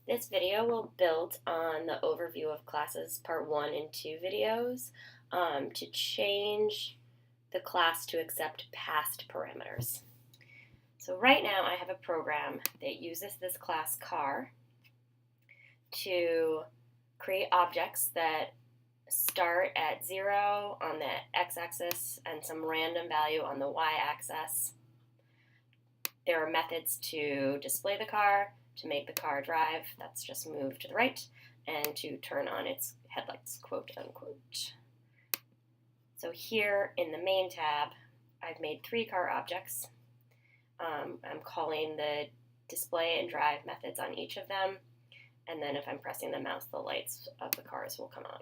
This video will build on the overview of classes part 1 and 2 videos to change the class to accept passed parameters. So right now I have a program that uses this class car to create objects that start at 0 on the x-axis and some random value on the y-axis. There are methods to display the car, to make the car drive, that's just move to the right, and to turn on its headlights, quote unquote. So here in the main tab, I've made 3 car objects. I'm calling the display and drive methods on each of them, and then if I'm pressing the mouse, the lights of the cars will come on.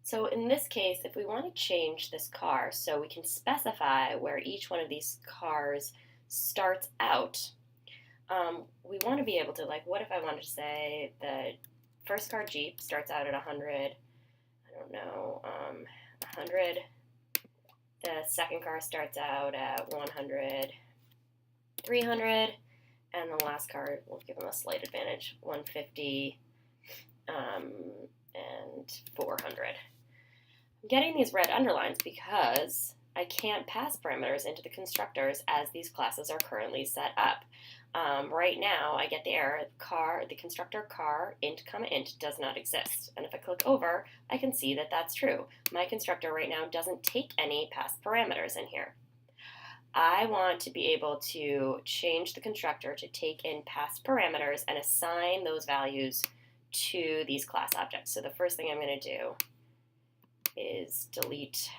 So in this case, if we want to change this car so we can specify where each one of these cars starts out, we want to be able to, like, what if I wanted to say the first car, Jeep, starts out at 100, I don't know, 100. The second car starts out at 100, 300, and the last car, we'll give them a slight advantage, 150, and 400. I'm getting these red underlines because I can't pass parameters into the constructors as these classes are currently set up. Right now, I get the error, the constructor car int, int does not exist. And if I click over, I can see that that's true. My constructor right now doesn't take any passed parameters in here. I want to be able to change the constructor to take in passed parameters and assign those values to these class objects. So the first thing I'm going to do is delete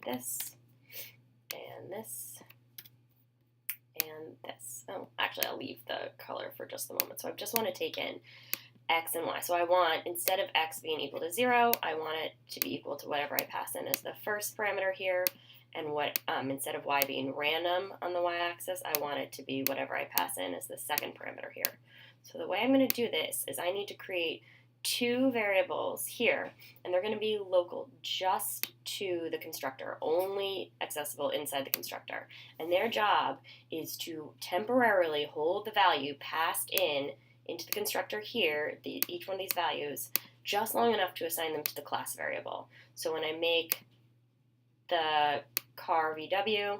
this, and this, and this. Oh, actually, I'll leave the color for just the moment. So I just want to take in x and y. So I want, instead of x being equal to 0, I want it to be equal to whatever I pass in as the first parameter here, and what instead of y being random on the y-axis, I want it to be whatever I pass in as the second parameter here. So the way I'm going to do this is I need to create 2 variables here, and they're going to be local just to the constructor, only accessible inside the constructor. And their job is to temporarily hold the value passed into the constructor here, each one of these values, just long enough to assign them to the class variable. So when I make the car VW,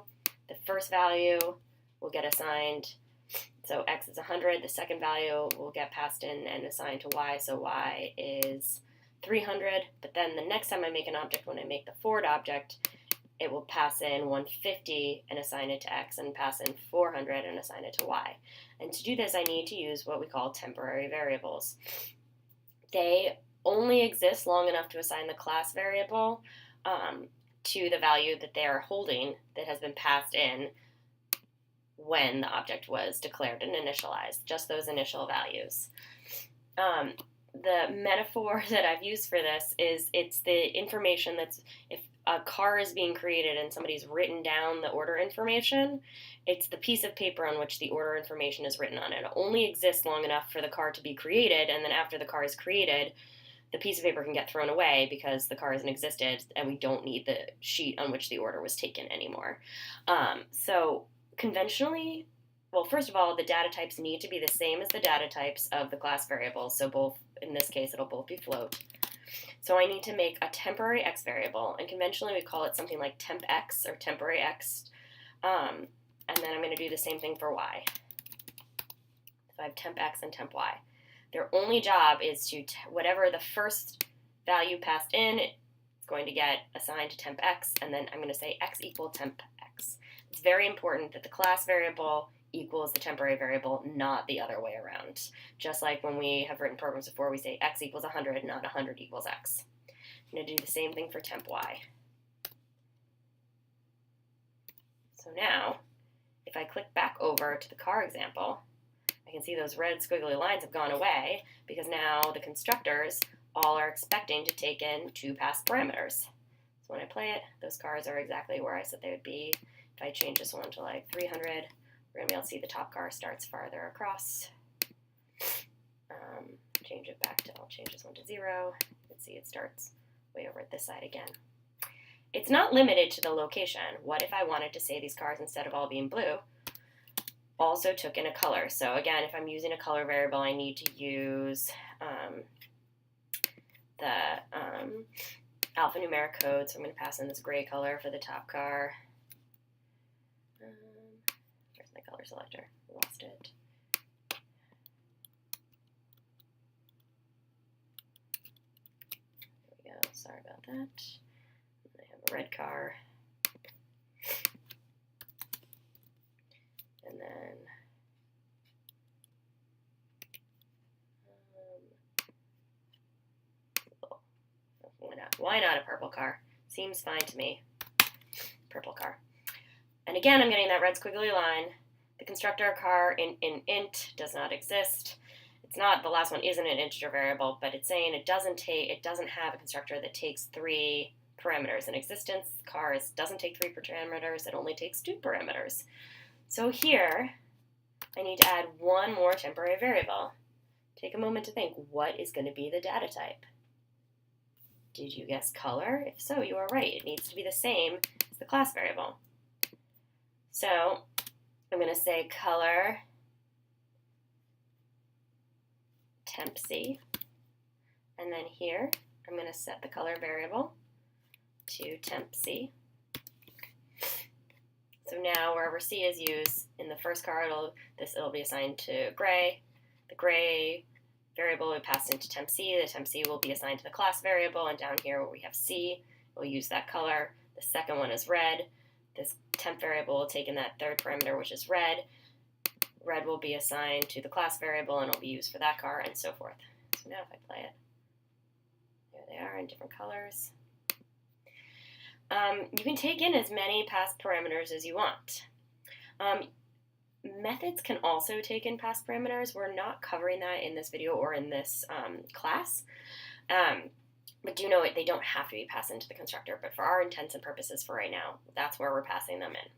the first value will get assigned. So x is 100, the second value will get passed in and assigned to y, so y is 300. But then the next time I make an object, when I make the Ford object, it will pass in 150 and assign it to x, and pass in 400 and assign it to y. And to do this, I need to use what we call temporary variables. They only exist long enough to assign the class variable to the value that they are holding that has been passed in when the object was declared and initialized, just those initial values. The metaphor that I've used for this is it's the information that's, if a car is being created and somebody's written down the order information, it's the piece of paper on which the order information is written on. It only exists long enough for the car to be created, and then after the car is created, the piece of paper can get thrown away because the car hasn't existed and we don't need the sheet on which the order was taken anymore. So conventionally, well, first of all, the data types need to be the same as the data types of the class variables. So both, in this case, it'll both be float. So I need to make a temporary x variable, and conventionally we call it something like temp x or temporary x. And then I'm going to do the same thing for y. So I have temp x and temp y. Their only job is to, whatever the first value passed in, it's going to get assigned to temp x, and then I'm going to say x equal temp x. It's very important that the class variable equals the temporary variable, not the other way around. Just like when we have written programs before, we say x equals 100, not 100 equals x. I'm going to do the same thing for temp y. So now, if I click back over to the car example, I can see those red squiggly lines have gone away because now the constructors all are expecting to take in 2 passed parameters. So when I play it, those cars are exactly where I said they would be. If I change this one to like 300, we're going to be able to see the top car starts farther across. Change it back to, I'll change this one to 0. You can see it starts way over at this side again. it's not limited to the location. What if I wanted to say these cars, instead of all being blue, also took in a color? So again, if I'm using a color variable, I need to use the alphanumeric code. So I'm going to pass in this gray color for the top car. Where's my color selector? Lost it. There we go. Sorry about that. I have a red car. And then why not a purple car? Seems fine to me. Purple car. And again, I'm getting that red squiggly line. The constructor car in int does not exist. It's not, the last one isn't an integer variable, but it's saying it doesn't have a constructor that takes 3 parameters. In existence, cars doesn't take 3 parameters, it only takes 2 parameters. So here, I need to add one more temporary variable. Take a moment to think, what is going to be the data type? Did you guess color? If so, you are right. It needs to be the same as the class variable. So I'm going to say color tempc, and then here I'm going to set the color variable to tempc. So now wherever C is used in the first car, it'll be assigned to gray. The gray variable will be passed into tempc. The tempc will be assigned to the class variable, and down here where we have C, we'll use that color. The second one is red. This temp variable will take in that third parameter, which is red. Red will be assigned to the class variable, and it'll be used for that car, and so forth. So now if I play it, there they are in different colors. You can take in as many passed parameters as you want. Methods can also take in passed parameters. We're not covering that in this video or in this class. But do know they don't have to be passed into the constructor. But for our intents and purposes for right now, that's where we're passing them in.